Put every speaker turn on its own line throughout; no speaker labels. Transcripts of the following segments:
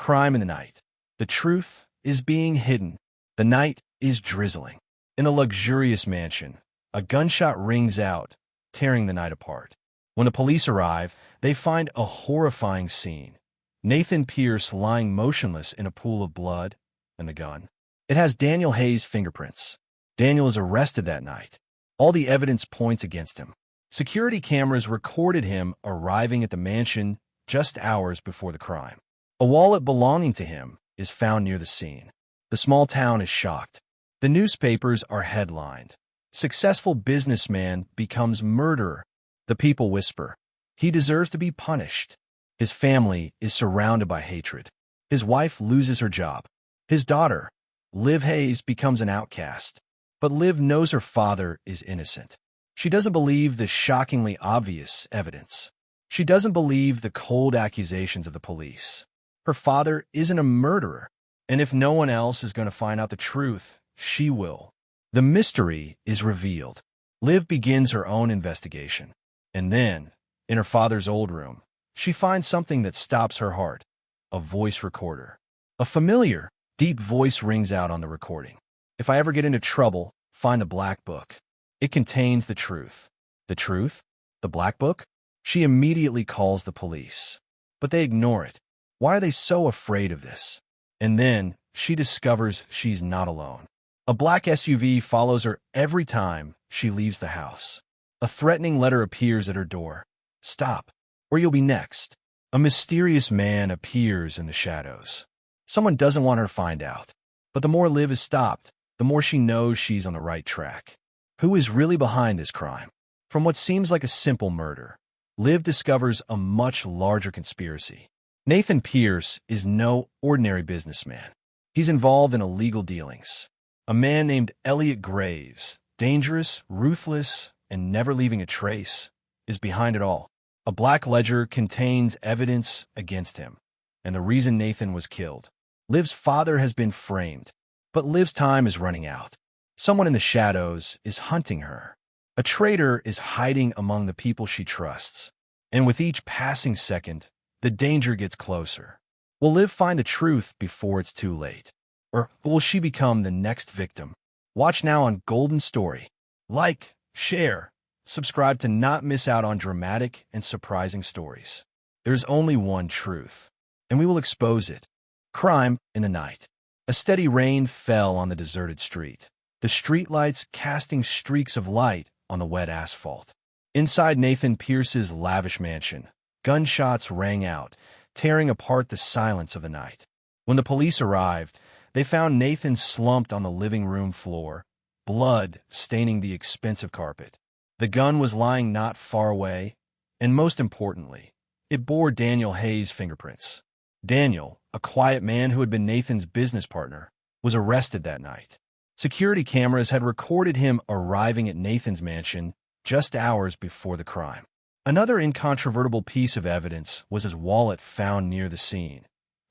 Crime in the night. The truth is being hidden. The night is drizzling. In a luxurious mansion, a gunshot rings out, tearing the night apart. When the police arrive, they find a horrifying scene. Nathan Pierce lying motionless in a pool of blood, and the gun. It has Daniel Hayes' fingerprints. Daniel is arrested that night. All the evidence points against him. Security cameras recorded him arriving at the mansion just hours before the crime. A wallet belonging to him is found near the scene. The small town is shocked. The newspapers are headlined. Successful businessman becomes murderer. The people whisper, he deserves to be punished. His family is surrounded by hatred. His wife loses her job. His daughter, Liv Hayes, becomes an outcast. But Liv knows her father is innocent. She doesn't believe the shockingly obvious evidence. She doesn't believe the cold accusations of the police. Her father isn't a murderer, and if no one else is going to find out the truth, she will. The mystery is revealed. Liv begins her own investigation. And then, in her father's old room, she finds something that stops her heart. A voice recorder. A familiar, deep voice rings out on the recording. If I ever get into trouble, find the black book. It contains the truth. The truth? The black book? She immediately calls the police. But they ignore it. Why are they so afraid of this? And then, she discovers she's not alone. A black SUV follows her every time she leaves the house. A threatening letter appears at her door. Stop, or you'll be next. A mysterious man appears in the shadows. Someone doesn't want her to find out. But the more Liv is stopped, the more she knows she's on the right track. Who is really behind this crime? From what seems like a simple murder, Liv discovers a much larger conspiracy. Nathan Pierce is no ordinary businessman. He's involved in illegal dealings. A man named Elliot Graves, dangerous, ruthless, and never leaving a trace, is behind it all. A black ledger contains evidence against him, and the reason Nathan was killed. Liv's father has been framed, but Liv's time is running out. Someone in the shadows is hunting her. A traitor is hiding among the people she trusts. And with each passing second, the danger gets closer. Will Liv find the truth before it's too late? Or will she become the next victim? Watch now on Golden Story. Like, share, subscribe to not miss out on dramatic and surprising stories. There's only one truth, and we will expose it. Crime in the night. A steady rain fell on the deserted street, the streetlights casting streaks of light on the wet asphalt. Inside Nathan Pierce's lavish mansion, gunshots rang out, tearing apart the silence of the night. When the police arrived, they found Nathan slumped on the living room floor, blood staining the expensive carpet. The gun was lying not far away, and most importantly, it bore Daniel Hayes' fingerprints. Daniel, a quiet man who had been Nathan's business partner, was arrested that night. Security cameras had recorded him arriving at Nathan's mansion just hours before the crime. Another incontrovertible piece of evidence was his wallet found near the scene,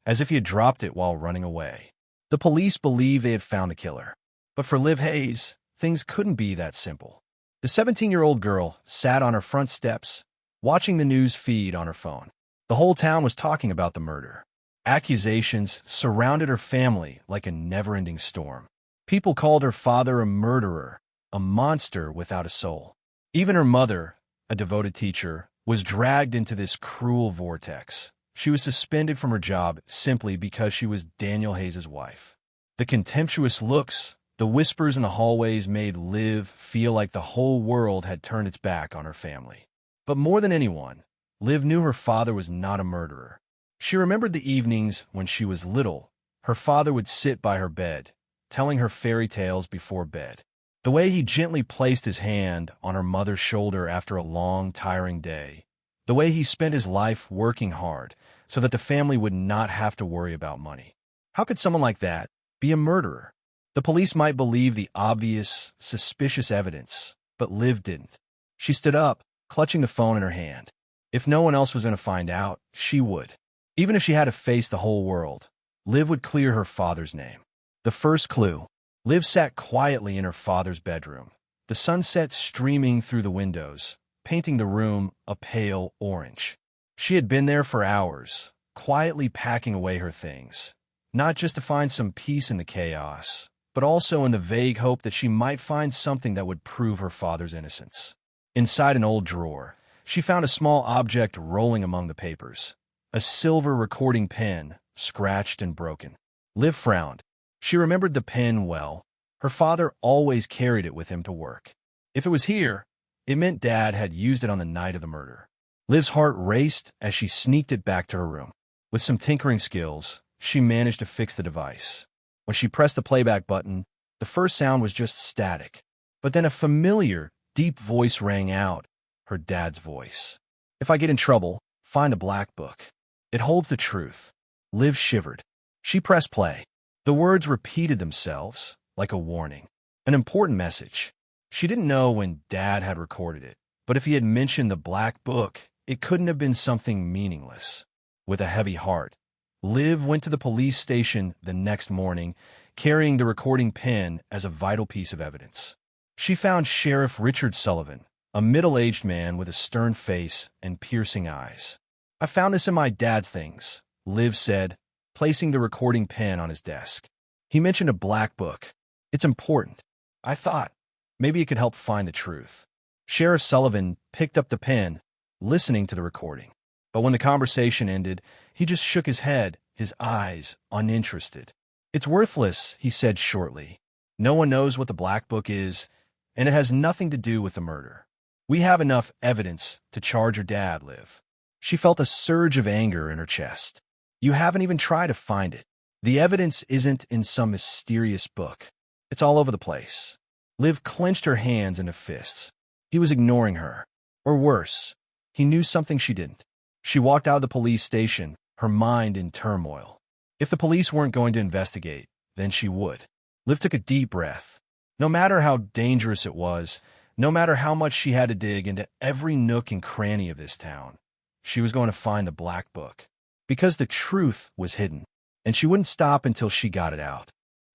as if he had dropped it while running away. The police believed they had found the killer. But for Liv Hayes, things couldn't be that simple. The 17-year-old girl sat on her front steps, watching the news feed on her phone. The whole town was talking about the murder. Accusations surrounded her family like a never-ending storm. People called her father a murderer, a monster without a soul. Even her mother, a devoted teacher, was dragged into this cruel vortex. She was suspended from her job simply because she was Daniel Hayes' wife. The contemptuous looks, the whispers in the hallways made Liv feel like the whole world had turned its back on her family. But more than anyone, Liv knew her father was not a murderer. She remembered the evenings when she was little. Her father would sit by her bed, telling her fairy tales before bed. The way he gently placed his hand on her mother's shoulder after a long, tiring day. The way he spent his life working hard so that the family would not have to worry about money. How could someone like that be a murderer? The police might believe the obvious, suspicious evidence, but Liv didn't. She stood up, clutching the phone in her hand. If no one else was going to find out, she would. Even if she had to face the whole world, Liv would clear her father's name. The first clue. Liv sat quietly in her father's bedroom, the sunset streaming through the windows, painting the room a pale orange. She had been there for hours, quietly packing away her things, not just to find some peace in the chaos, but also in the vague hope that she might find something that would prove her father's innocence. Inside an old drawer, she found a small object rolling among the papers, a silver recording pen, scratched and broken. Liv frowned. She remembered the pen well. Her father always carried it with him to work. If it was here, it meant Dad had used it on the night of the murder. Liv's heart raced as she sneaked it back to her room. With some tinkering skills, she managed to fix the device. When she pressed the playback button, the first sound was just static. But then a familiar, deep voice rang out, her dad's voice. "If I get in trouble, find a black book. It holds the truth." Liv shivered. She pressed play. The words repeated themselves, like a warning. An important message. She didn't know when Dad had recorded it, but if he had mentioned the black book, it couldn't have been something meaningless. With a heavy heart, Liv went to the police station the next morning, carrying the recording pen as a vital piece of evidence. She found Sheriff Richard Sullivan, a middle-aged man with a stern face and piercing eyes. "I found this in my dad's things," Liv said, placing the recording pen on his desk. "He mentioned a black book. It's important. I thought maybe it could help find the truth." Sheriff Sullivan picked up the pen, listening to the recording. But when the conversation ended, he just shook his head, his eyes uninterested. "It's worthless," he said shortly. "No one knows what the black book is, and it has nothing to do with the murder. We have enough evidence to charge your dad, Liv." She felt a surge of anger in her chest. "You haven't even tried to find it. The evidence isn't in some mysterious book. It's all over the place." Liv clenched her hands into fists. He was ignoring her. Or worse, he knew something she didn't. She walked out of the police station, her mind in turmoil. If the police weren't going to investigate, then she would. Liv took a deep breath. No matter how dangerous it was, no matter how much she had to dig into every nook and cranny of this town, she was going to find the black book. Because the truth was hidden, and she wouldn't stop until she got it out.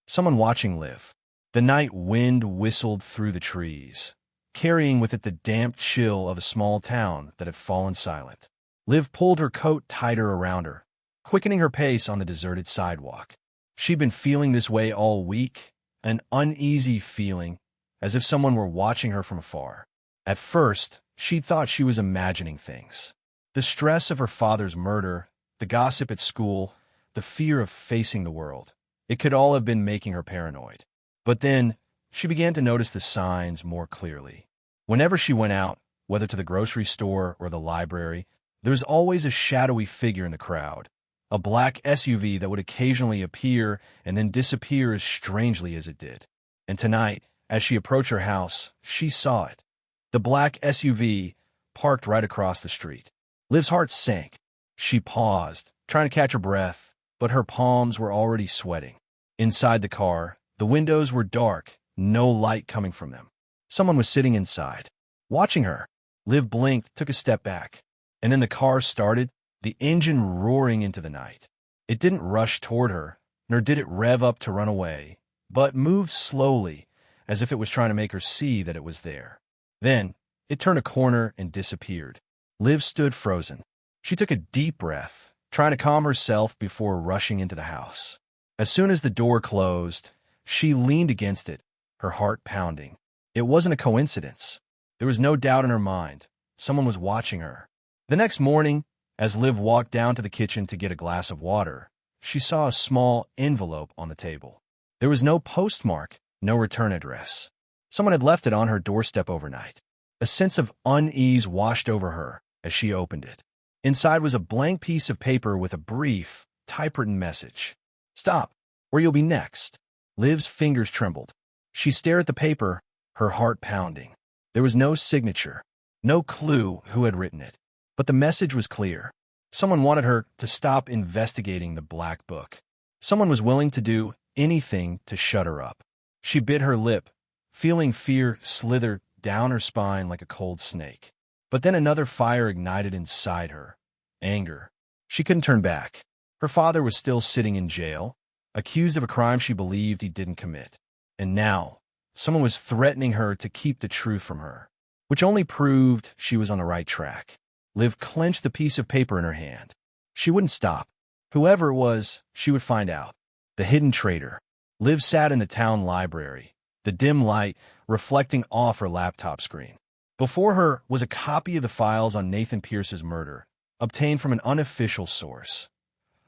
Someone watching Liv. The night wind whistled through the trees, carrying with it the damp chill of a small town that had fallen silent. Liv pulled her coat tighter around her, quickening her pace on the deserted sidewalk. She'd been feeling this way all week, an uneasy feeling, as if someone were watching her from afar. At first, she'd thought she was imagining things. The stress of her father's murder, the gossip at school, the fear of facing the world. It could all have been making her paranoid. But then, she began to notice the signs more clearly. Whenever she went out, whether to the grocery store or the library, there was always a shadowy figure in the crowd, a black SUV that would occasionally appear and then disappear as strangely as it did. And tonight, as she approached her house, she saw it. The black SUV parked right across the street. Liv's heart sank. She paused, trying to catch her breath, but her palms were already sweating. Inside the car, the windows were dark, no light coming from them. Someone was sitting inside, watching her. Liv blinked, took a step back, and then the car started, the engine roaring into the night. It didn't rush toward her, nor did it rev up to run away, but moved slowly, as if it was trying to make her see that it was there. Then, it turned a corner and disappeared. Liv stood frozen. She took a deep breath, trying to calm herself before rushing into the house. As soon as the door closed, she leaned against it, her heart pounding. It wasn't a coincidence. There was no doubt in her mind. Someone was watching her. The next morning, as Liv walked down to the kitchen to get a glass of water, she saw a small envelope on the table. There was no postmark, no return address. Someone had left it on her doorstep overnight. A sense of unease washed over her as she opened it. Inside was a blank piece of paper with a brief, typewritten message. "Stop, or you'll be next." Liv's fingers trembled. She stared at the paper, her heart pounding. There was no signature, no clue who had written it. But the message was clear. Someone wanted her to stop investigating the black book. Someone was willing to do anything to shut her up. She bit her lip, feeling fear slither down her spine like a cold snake. But then another fire ignited inside her. Anger. She couldn't turn back. Her father was still sitting in jail, accused of a crime she believed he didn't commit. And now, someone was threatening her to keep the truth from her, which only proved she was on the right track. Liv clenched the piece of paper in her hand. She wouldn't stop. Whoever it was, she would find out. The hidden traitor. Liv sat in the town library, the dim light reflecting off her laptop screen. Before her was a copy of the files on Nathan Pierce's murder, obtained from an unofficial source.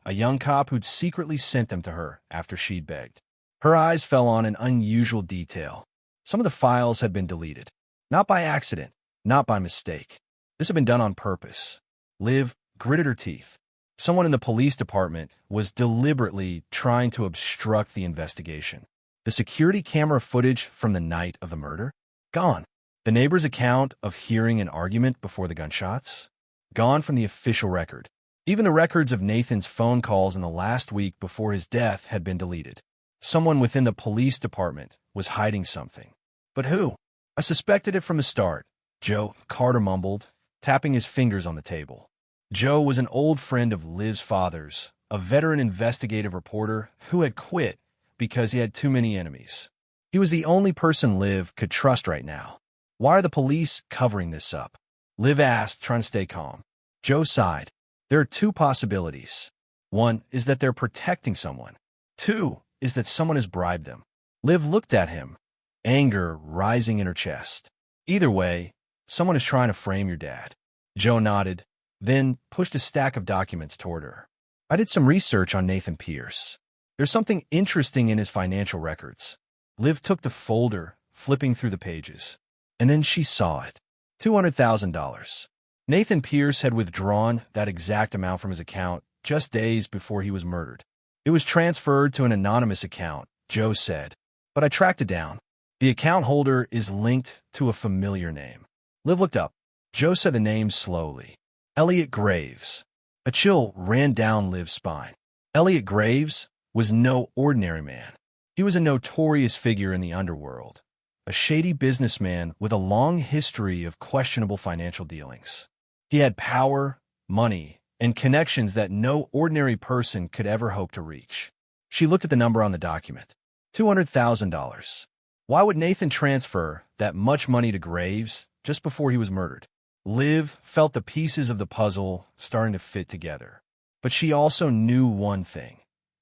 A young cop who'd secretly sent them to her after she'd begged. Her eyes fell on an unusual detail. Some of the files had been deleted. Not by accident, not by mistake. This had been done on purpose. Liv gritted her teeth. Someone in the police department was deliberately trying to obstruct the investigation. The security camera footage from the night of the murder? Gone. The neighbor's account of hearing an argument before the gunshots? Gone from the official record. Even the records of Nathan's phone calls in the last week before his death had been deleted. Someone within the police department was hiding something. But who? I suspected it from the start, Joe, Carter mumbled, tapping his fingers on the table. Joe was an old friend of Liv's father's, a veteran investigative reporter who had quit because he had too many enemies. He was the only person Liv could trust right now. Why are the police covering this up? Liv asked, trying to stay calm. Joe sighed. There are two possibilities. One is that they're protecting someone. Two is that someone has bribed them. Liv looked at him, anger rising in her chest. Either way, someone is trying to frame your dad. Joe nodded, then pushed a stack of documents toward her. I did some research on Nathan Pierce. There's something interesting in his financial records. Liv took the folder, flipping through the pages. And then she saw it. $200,000. Nathan Pierce had withdrawn that exact amount from his account just days before he was murdered. It was transferred to an anonymous account, Joe said. But I tracked it down. The account holder is linked to a familiar name. Liv looked up. Joe said the name slowly. Elliot Graves. A chill ran down Liv's spine. Elliot Graves was no ordinary man. He was a notorious figure in the underworld, a shady businessman with a long history of questionable financial dealings. He had power, money, and connections that no ordinary person could ever hope to reach. She looked at the number on the document. $200,000. Why would Nathan transfer that much money to Graves just before he was murdered? Liv felt the pieces of the puzzle starting to fit together. But she also knew one thing.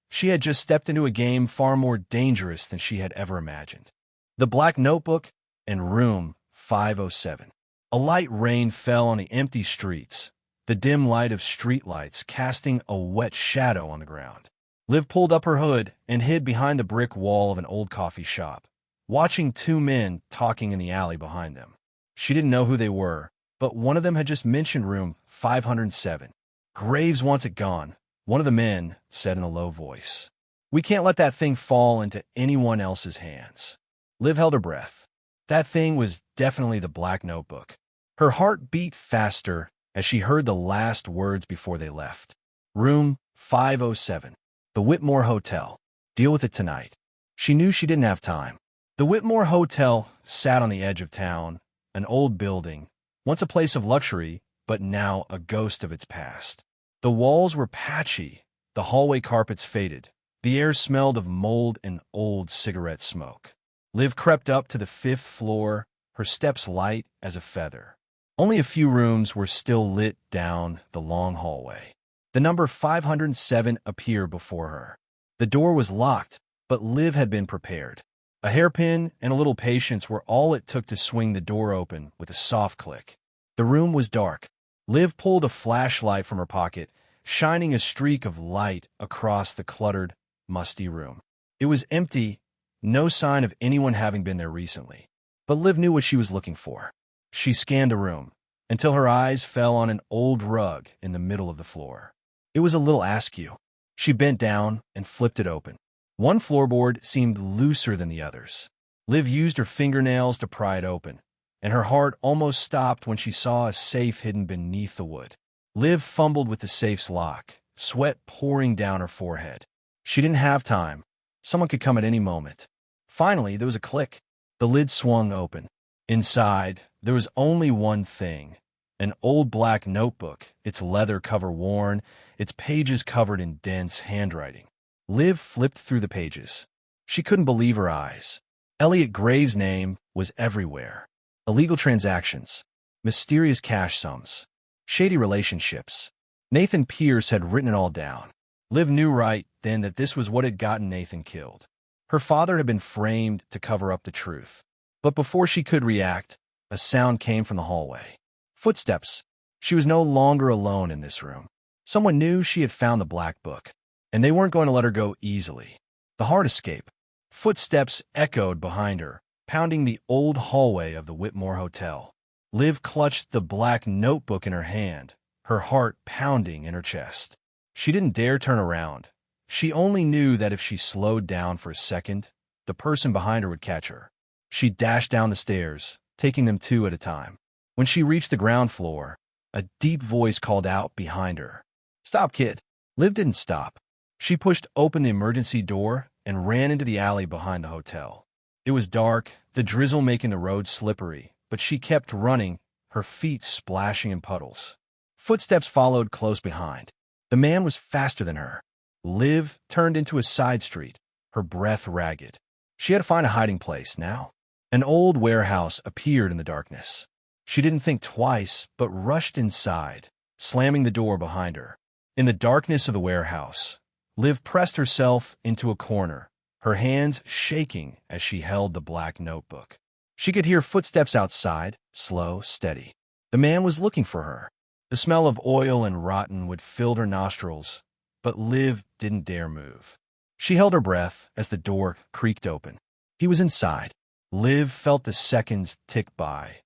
She had just stepped into a game far more dangerous than she had ever imagined. The Black Notebook and Room 507. A light rain fell on the empty streets, the dim light of streetlights casting a wet shadow on the ground. Liv pulled up her hood and hid behind the brick wall of an old coffee shop, watching two men talking in the alley behind them. She didn't know who they were, but one of them had just mentioned room 507. Graves wants it gone, one of the men said in a low voice. We can't let that thing fall into anyone else's hands. Liv held her breath. That thing was definitely the Black Notebook. Her heart beat faster as she heard the last words before they left. Room 507. The Whitmore Hotel. Deal with it tonight. She knew she didn't have time. The Whitmore Hotel sat on the edge of town, an old building, once a place of luxury, but now a ghost of its past. The walls were patchy, the hallway carpets faded. The air smelled of mold and old cigarette smoke. Liv crept up to the 5th floor, her steps light as a feather. Only a few rooms were still lit down the long hallway. The number 507 appeared before her. The door was locked, but Liv had been prepared. A hairpin and a little patience were all it took to swing the door open with a soft click. The room was dark. Liv pulled a flashlight from her pocket, shining a streak of light across the cluttered, musty room. It was empty, no sign of anyone having been there recently. But Liv knew what she was looking for. She scanned the room, until her eyes fell on an old rug in the middle of the floor. It was a little askew. She bent down and flipped it open. One floorboard seemed looser than the others. Liv used her fingernails to pry it open, and her heart almost stopped when she saw a safe hidden beneath the wood. Liv fumbled with the safe's lock, sweat pouring down her forehead. She didn't have time. Someone could come at any moment. Finally, there was a click. The lid swung open. Inside, there was only one thing. An old black notebook, its leather cover worn, its pages covered in dense handwriting. Liv flipped through the pages. She couldn't believe her eyes. Elliot Graves' name was everywhere. Illegal transactions, mysterious cash sums, shady relationships. Nathan Pierce had written it all down. Liv knew right then that this was what had gotten Nathan killed. Her father had been framed to cover up the truth. But before she could react, a sound came from the hallway. Footsteps. She was no longer alone in this room. Someone knew she had found the black book, and they weren't going to let her go easily. The hard escape. Footsteps echoed behind her, pounding the old hallway of the Whitmore Hotel. Liv clutched the black notebook in her hand, her heart pounding in her chest. She didn't dare turn around. She only knew that if she slowed down for a second, the person behind her would catch her. She dashed down the stairs, taking them two at a time. When she reached the ground floor, a deep voice called out behind her. "Stop, kid." Liv didn't stop. She pushed open the emergency door and ran into the alley behind the hotel. It was dark, the drizzle making the road slippery, but she kept running, her feet splashing in puddles. Footsteps followed close behind. The man was faster than her. Liv turned into a side street, her breath ragged. She had to find a hiding place now. An old warehouse appeared in the darkness. She didn't think twice, but rushed inside, slamming the door behind her. In the darkness of the warehouse, Liv pressed herself into a corner, her hands shaking as she held the black notebook. She could hear footsteps outside, slow, steady. The man was looking for her. The smell of oil and rotten wood filled her nostrils, but Liv didn't dare move. She held her breath as the door creaked open. He was inside. Liv felt the seconds tick by,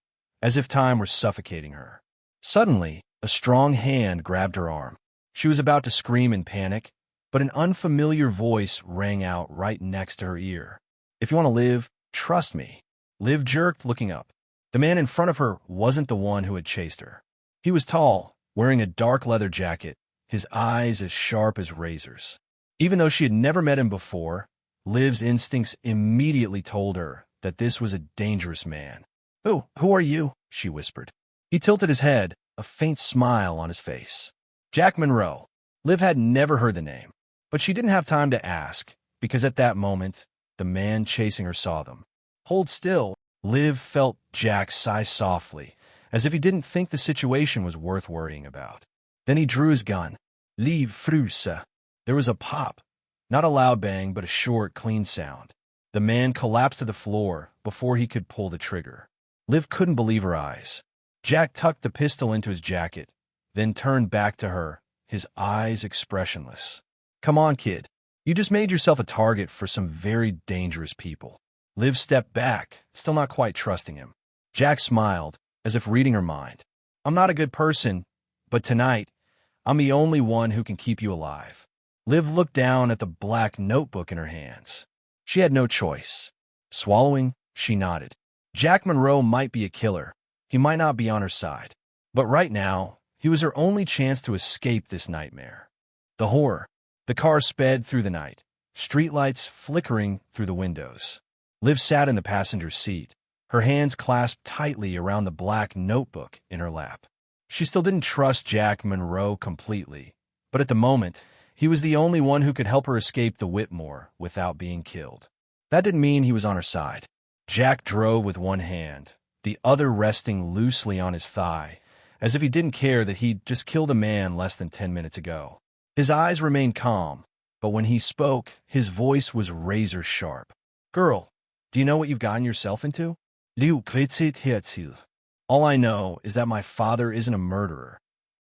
as if time were suffocating her. Suddenly, a strong hand grabbed her arm. She was about to scream in panic, but an unfamiliar voice rang out right next to her ear. "If you want to live, trust me." Liv jerked, looking up. The man in front of her wasn't the one who had chased her. He was tall, wearing a dark leather jacket, his eyes as sharp as razors. Even though she had never met him before, Liv's instincts immediately told her that this was a dangerous man. "Oh, who are you?" she whispered. He tilted his head, a faint smile on his face. "Jack Monroe." Liv had never heard the name, but she didn't have time to ask, because at that moment, the man chasing her saw them. "Hold still." Liv felt Jack sigh softly, as if he didn't think the situation was worth worrying about. Then he drew his gun. "Liv Frusa." There was a pop, not a loud bang, but a short, clean sound. The man collapsed to the floor before he could pull the trigger. Liv couldn't believe her eyes. Jack tucked the pistol into his jacket, then turned back to her, his eyes expressionless. "Come on, kid. You just made yourself a target for some very dangerous people." Liv stepped back, still not quite trusting him. Jack smiled, as if reading her mind. "I'm not a good person, but tonight, I'm the only one who can keep you alive." Liv looked down at the black notebook in her hands. She had no choice. Swallowing, she nodded. Jack Monroe might be a killer. He might not be on her side. But right now, he was her only chance to escape this nightmare. The horror. The car sped through the night, streetlights flickering through the windows. Liv sat in the passenger seat, her hands clasped tightly around the black notebook in her lap. She still didn't trust Jack Monroe completely, but at the moment, he was the only one who could help her escape the Whitmore without being killed. That didn't mean he was on her side. Jack drove with one hand, the other resting loosely on his thigh, as if he didn't care that he'd just killed a man less than 10 minutes ago. His eyes remained calm, but when he spoke, his voice was razor sharp. "Girl, do you know what you've gotten yourself into?" "All I know is that my father isn't a murderer."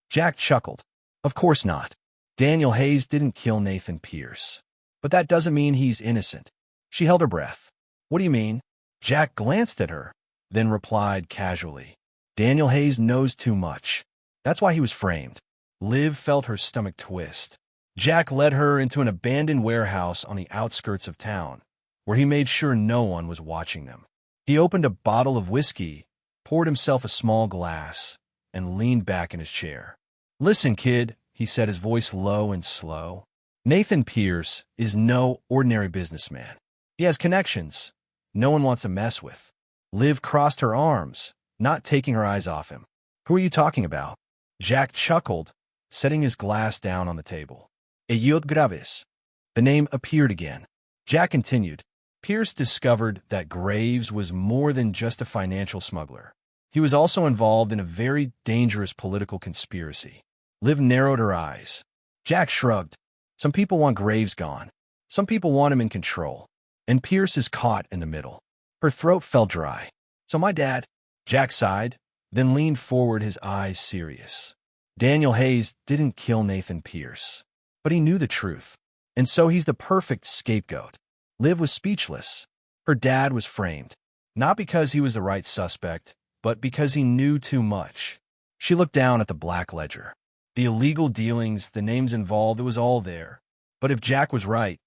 Jack chuckled. "Of course not. Daniel Hayes didn't kill Nathan Pierce. But that doesn't mean he's innocent." She held her breath. "What do you mean?" Jack glanced at her, then replied casually. "Daniel Hayes knows too much. That's why he was framed." Liv felt her stomach twist. Jack led her into an abandoned warehouse on the outskirts of town, where he made sure no one was watching them. He opened a bottle of whiskey, poured himself a small glass, and leaned back in his chair. "Listen, kid," he said, his voice low and slow. "Nathan Pierce is no ordinary businessman. He has connections no one wants to mess with." Liv crossed her arms, not taking her eyes off him. "Who are you talking about?" Jack chuckled, setting his glass down on the table. "Eyot Graves." The name appeared again. Jack continued. "Pierce discovered that Graves was more than just a financial smuggler. He was also involved in a very dangerous political conspiracy." Liv narrowed her eyes. Jack shrugged. Some people want Graves gone. Some people want him in control. And Pierce is caught in the middle. Her throat felt dry. So my dad, Jack sighed, then leaned forward, his eyes serious. Daniel Hayes didn't kill Nathan Pierce. But he knew the truth. And so he's the perfect scapegoat. Liv was speechless. Her dad was framed. Not because he was the right suspect, but because he knew too much. She looked down at the black ledger. The illegal dealings, the names involved, it was all there. But if Jack was right,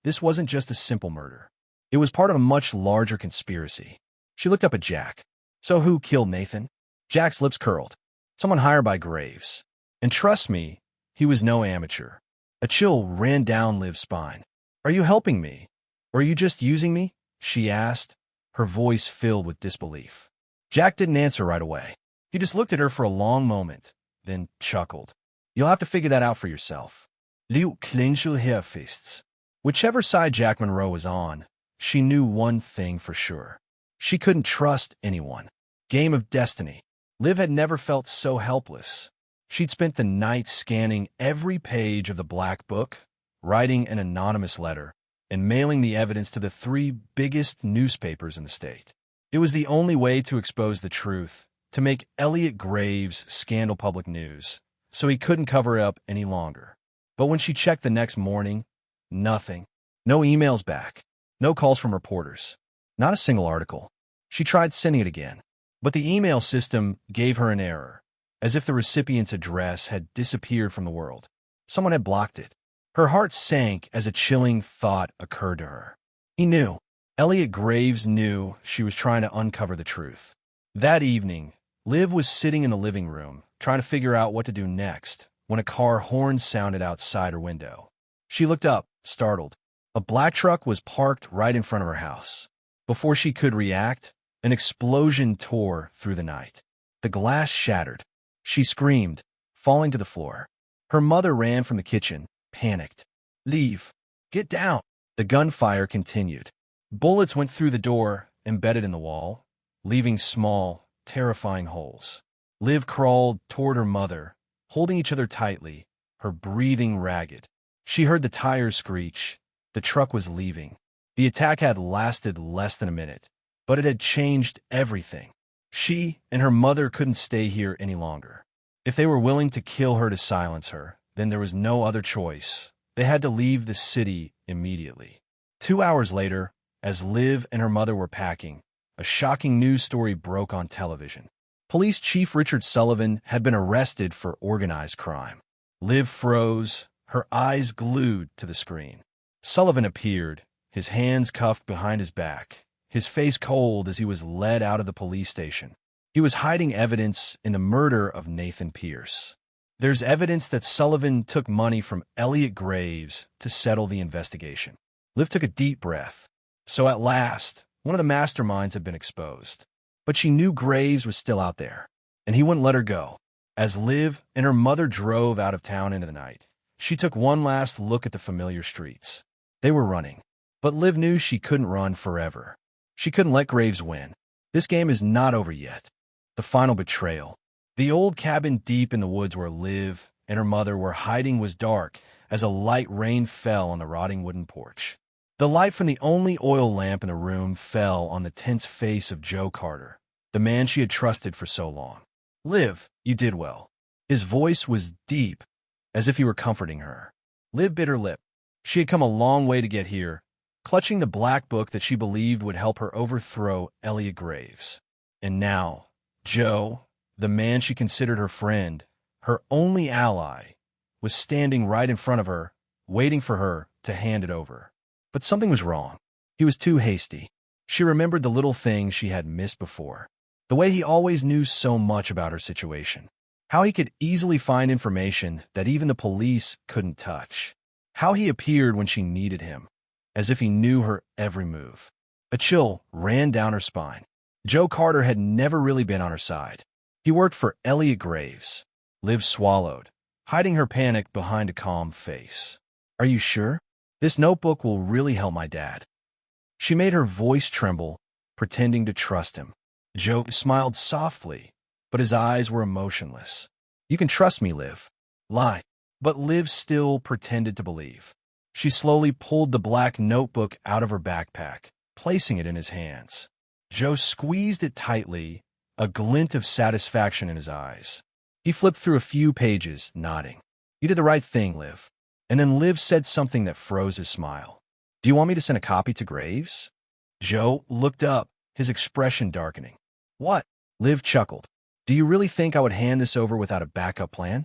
this wasn't just a simple murder. It was part of a much larger conspiracy. She looked up at Jack. So who killed Nathan? Jack's lips curled. Someone hired by Graves. And trust me, he was no amateur. A chill ran down Liv's spine. Are you helping me? Or are you just using me? She asked, her voice filled with disbelief. Jack didn't answer right away. He just looked at her for a long moment, then chuckled. You'll have to figure that out for yourself. Du klingel her fists. Whichever side Jack Monroe was on, she knew one thing for sure. She couldn't trust anyone. Game of destiny. Liv had never felt so helpless. She'd spent the night scanning every page of the Black Book, writing an anonymous letter, and mailing the evidence to the 3 biggest newspapers in the state. It was the only way to expose the truth, to make Elliot Graves' scandal public news, so he couldn't cover it up any longer. But when she checked the next morning, nothing. No emails back. No calls from reporters. Not a single article. She tried sending it again. But the email system gave her an error, as if the recipient's address had disappeared from the world. Someone had blocked it. Her heart sank as a chilling thought occurred to her. He knew. Elliot Graves knew she was trying to uncover the truth. That evening, Liv was sitting in the living room, trying to figure out what to do next, when a car horn sounded outside her window. She looked up, startled. A black truck was parked right in front of her house. Before she could react, an explosion tore through the night. The glass shattered. She screamed, falling to the floor. Her mother ran from the kitchen, panicked. Leave. Get down. The gunfire continued. Bullets went through the door, embedded in the wall, leaving small, terrifying holes. Liv crawled toward her mother, holding each other tightly, her breathing ragged. She heard the tires screech. The truck was leaving. The attack had lasted less than a minute, but it had changed everything. She and her mother couldn't stay here any longer. If they were willing to kill her to silence her, then there was no other choice. They had to leave the city immediately. 2 hours later, as Liv and her mother were packing, a shocking news story broke on television. Police Chief Richard Sullivan had been arrested for organized crime. Liv froze, her eyes glued to the screen. Sullivan appeared, his hands cuffed behind his back, his face cold as he was led out of the police station. He was hiding evidence in the murder of Nathan Pierce. There's evidence that Sullivan took money from Elliot Graves to settle the investigation. Liv took a deep breath. So at last, one of the masterminds had been exposed. But she knew Graves was still out there, and he wouldn't let her go. As Liv and her mother drove out of town into the night, she took one last look at the familiar streets. They were running, but Liv knew she couldn't run forever. She couldn't let Graves win. This game is not over yet. The final betrayal. The old cabin deep in the woods where Liv and her mother were hiding was dark as a light rain fell on the rotting wooden porch. The light from the only oil lamp in the room fell on the tense face of Joe Carter, the man she had trusted for so long. Liv, you did well. His voice was deep, as if he were comforting her. Liv bit her lip. She had come a long way to get here, clutching the black book that she believed would help her overthrow Elliot Graves. And now, Joe, the man she considered her friend, her only ally, was standing right in front of her, waiting for her to hand it over. But something was wrong. He was too hasty. She remembered the little things she had missed before. The way he always knew so much about her situation. How he could easily find information that even the police couldn't touch. How he appeared when she needed him, as if he knew her every move. A chill ran down her spine. Joe Carter had never really been on her side. He worked for Elliot Graves. Liv swallowed, hiding her panic behind a calm face. Are you sure? This notebook will really help my dad. She made her voice tremble, pretending to trust him. Joe smiled softly, but his eyes were emotionless. You can trust me, Liv. Lie. But Liv still pretended to believe. She slowly pulled the black notebook out of her backpack, placing it in his hands. Joe squeezed it tightly, a glint of satisfaction in his eyes. He flipped through a few pages, nodding. "You did the right thing, Liv." And then Liv said something that froze his smile. "Do you want me to send a copy to Graves?" Joe looked up, his expression darkening. "What?" Liv chuckled. "Do you really think I would hand this over without a backup plan?"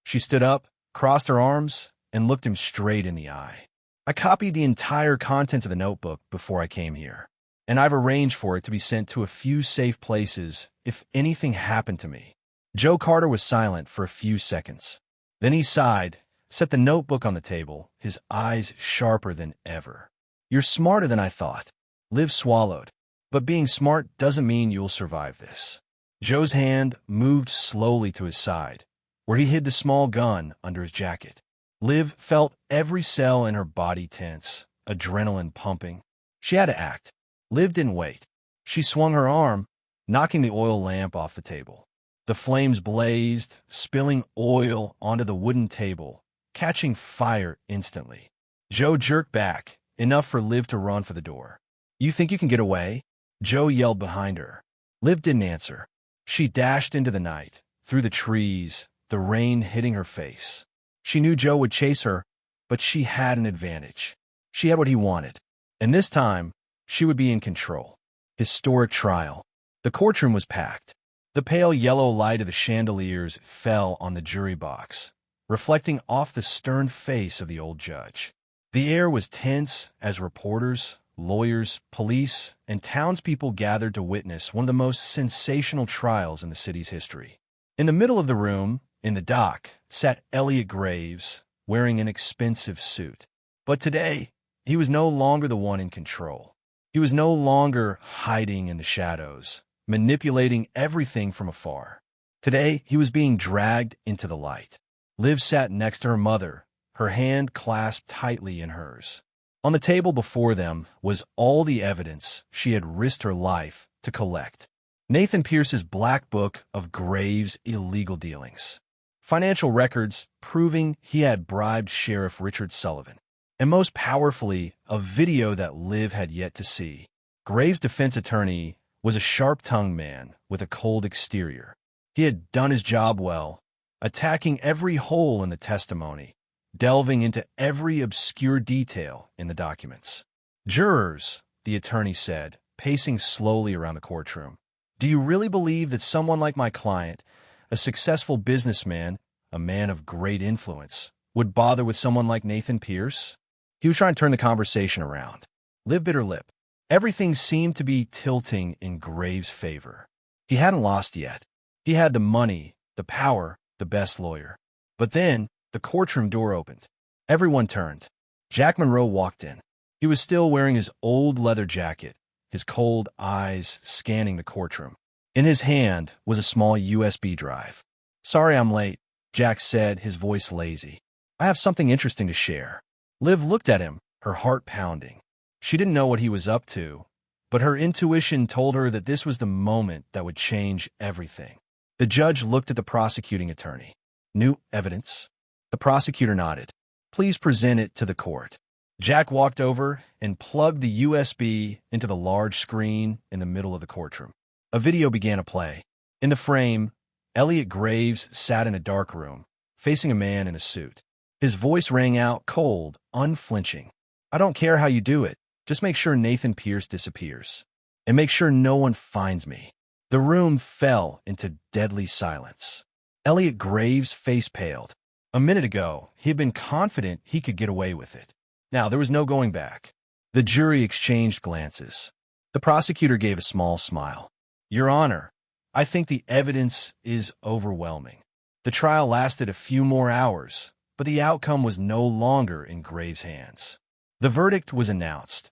She stood up, crossed her arms, and looked him straight in the eye. "I copied the entire contents of the notebook before I came here, and I've arranged for it to be sent to a few safe places if anything happened to me." Joe Carter was silent for a few seconds. Then he sighed, set the notebook on the table, his eyes sharper than ever. "You're smarter than I thought." Liv swallowed. "But being smart doesn't mean you'll survive this." Joe's hand moved slowly to his side, where he hid the small gun under his jacket. Liv felt every cell in her body tense, adrenaline pumping. She had to act. Liv didn't wait. She swung her arm, knocking the oil lamp off the table. The flames blazed, spilling oil onto the wooden table, catching fire instantly. Joe jerked back, enough for Liv to run for the door. "You think you can get away?" Joe yelled behind her. Liv didn't answer. She dashed into the night, through the trees, the rain hitting her face. She knew Joe would chase her, but she had an advantage. She had what he wanted, and this time, she would be in control. Historic trial. The courtroom was packed. The pale yellow light of the chandeliers fell on the jury box, reflecting off the stern face of the old judge. The air was tense as reporters, lawyers, police, and townspeople gathered to witness one of the most sensational trials in the city's history. In the middle of the room, in the dock, sat Elliot Graves, wearing an expensive suit. But today, he was no longer the one in control. He was no longer hiding in the shadows, manipulating everything from afar. Today, he was being dragged into the light. Liv sat next to her mother, her hand clasped tightly in hers. On the table before them was all the evidence she had risked her life to collect. Nathan Pierce's black book of Graves' illegal dealings. Financial records proving he had bribed Sheriff Richard Sullivan. And most powerfully, a video that Liv had yet to see. Graves' defense attorney was a sharp-tongued man with a cold exterior. He had done his job well, attacking every hole in the testimony, delving into every obscure detail in the documents. "Jurors," the attorney said, pacing slowly around the courtroom, "do you really believe that someone like my client, a successful businessman, a man of great influence, would bother with someone like Nathan Pierce?" He was trying to turn the conversation around. Liv bit her lip. Everything seemed to be tilting in Graves' favor. He hadn't lost yet. He had the money, the power, the best lawyer. But then, the courtroom door opened. Everyone turned. Jack Monroe walked in. He was still wearing his old leather jacket, his cold eyes scanning the courtroom. In his hand was a small USB drive. "Sorry I'm late," Jack said, his voice lazy. "I have something interesting to share." Liv looked at him, her heart pounding. She didn't know what he was up to, but her intuition told her that this was the moment that would change everything. The judge looked at the prosecuting attorney. "New evidence?" The prosecutor nodded. "Please present it to the court." Jack walked over and plugged the USB into the large screen in the middle of the courtroom. A video began to play. In the frame, Elliot Graves sat in a dark room, facing a man in a suit. His voice rang out cold, unflinching. "I don't care how you do it. Just make sure Nathan Pierce disappears. And make sure no one finds me." The room fell into deadly silence. Elliot Graves' face paled. A minute ago, he had been confident he could get away with it. Now, there was no going back. The jury exchanged glances. The prosecutor gave a small smile. "Your Honor, I think the evidence is overwhelming." The trial lasted a few more hours, but the outcome was no longer in Graves' hands. The verdict was announced.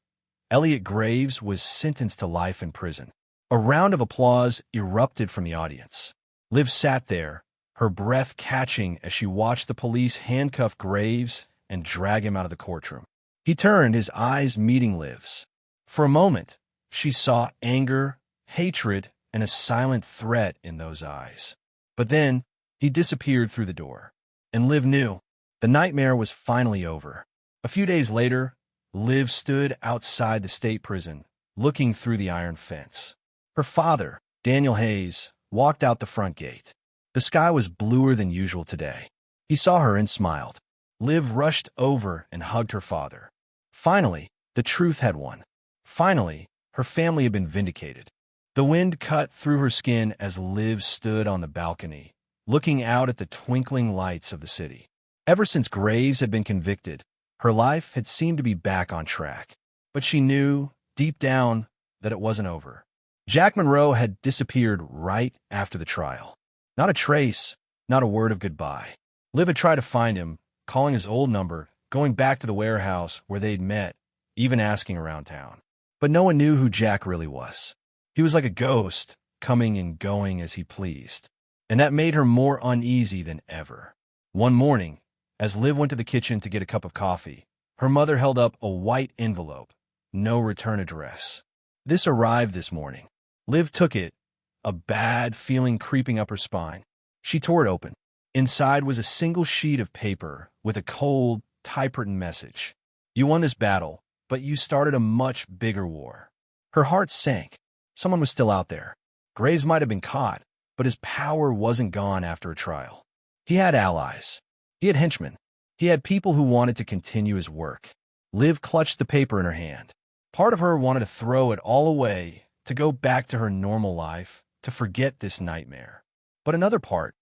Elliot Graves was sentenced to life in prison. A round of applause erupted from the audience. Liv sat there, her breath catching as she watched the police handcuff Graves and drag him out of the courtroom. He turned, his eyes meeting Liv's. For a moment, she saw anger, hatred, and a silent threat in those eyes. But then, he disappeared through the door. And Liv knew The nightmare was finally over. A few days later, Liv stood outside the state prison, looking through the iron fence. Her father, Daniel Hayes, walked out the front gate. The sky was bluer than usual today. He saw her and smiled. Liv rushed over and hugged her father. Finally, the truth had won. Finally, her family had been vindicated. The wind cut through her skin as Liv stood on the balcony, looking out at the twinkling lights of the city. Ever since Graves had been convicted, her life had seemed to be back on track. But she knew, deep down, that it wasn't over. Jack Monroe had disappeared right after the trial. Not a trace, not a word of goodbye. Liv had tried to find him, calling his old number, going back to the warehouse where they'd met, even asking around town. But no one knew who Jack really was. He was like a ghost, coming and going as he pleased. And that made her more uneasy than ever. One morning, as Liv went to the kitchen to get a cup of coffee, her mother held up a white envelope, no return address. This arrived this morning. Liv took it, a bad feeling creeping up her spine. She tore it open. Inside was a single sheet of paper with a cold, typewritten message. You won this battle, but you started a much bigger war. Her heart sank. Someone was still out there. Graves might have been caught, but his power wasn't gone after a trial. He had allies. He had henchmen. He had people who wanted to continue his work. Liv clutched the paper in her hand. Part of her wanted to throw it all away, to go back to her normal life, to forget this nightmare. But another part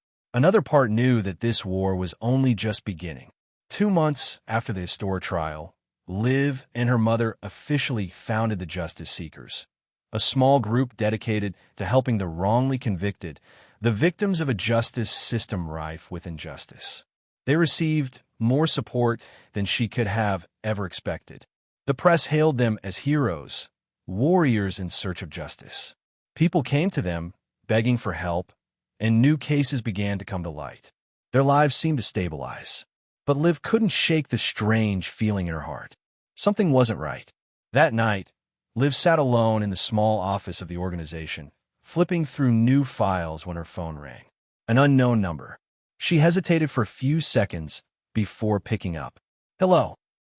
knew that this war was only just beginning. 2 months after the historic trial, Liv and her mother officially founded the Justice Seekers, a small group dedicated to helping the wrongly convicted, the victims of a justice system rife with injustice. They received more support than she could have ever expected. The press hailed them as heroes, warriors in search of justice. People came to them, begging for help, and new cases began to come to light. Their lives seemed to stabilize. But Liv couldn't shake the strange feeling in her heart. Something wasn't right. That night, Liv sat alone in the small office of the organization, flipping through new files when her phone rang. An unknown number. She hesitated for a few seconds before picking up. Hello.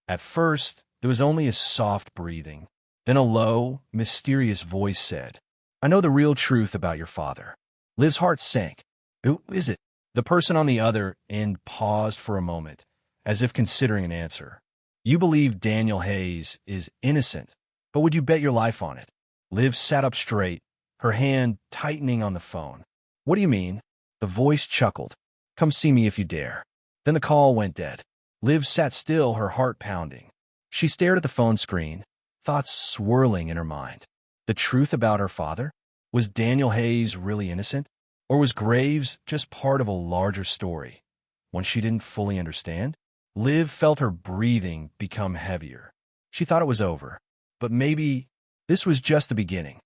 At first, there was only a soft breathing. Then a low, mysterious voice said, I know the real truth about your father. Liv's heart sank. Who is it? The person on the other end paused for a moment, as if considering an answer. You believe Daniel Hayes is innocent, but would you bet your life on it? Liv sat up straight, her hand tightening on the phone. What do you mean? The voice chuckled. Come see me if you dare. Then the call went dead. Liv sat still, her heart pounding. She stared at the phone screen, thoughts swirling in her mind. The truth about her father? Was Daniel Hayes really innocent? Or was Graves just part of a larger story, one she didn't fully understand? Liv felt her breathing become heavier. She thought it was over, but maybe this was just the beginning.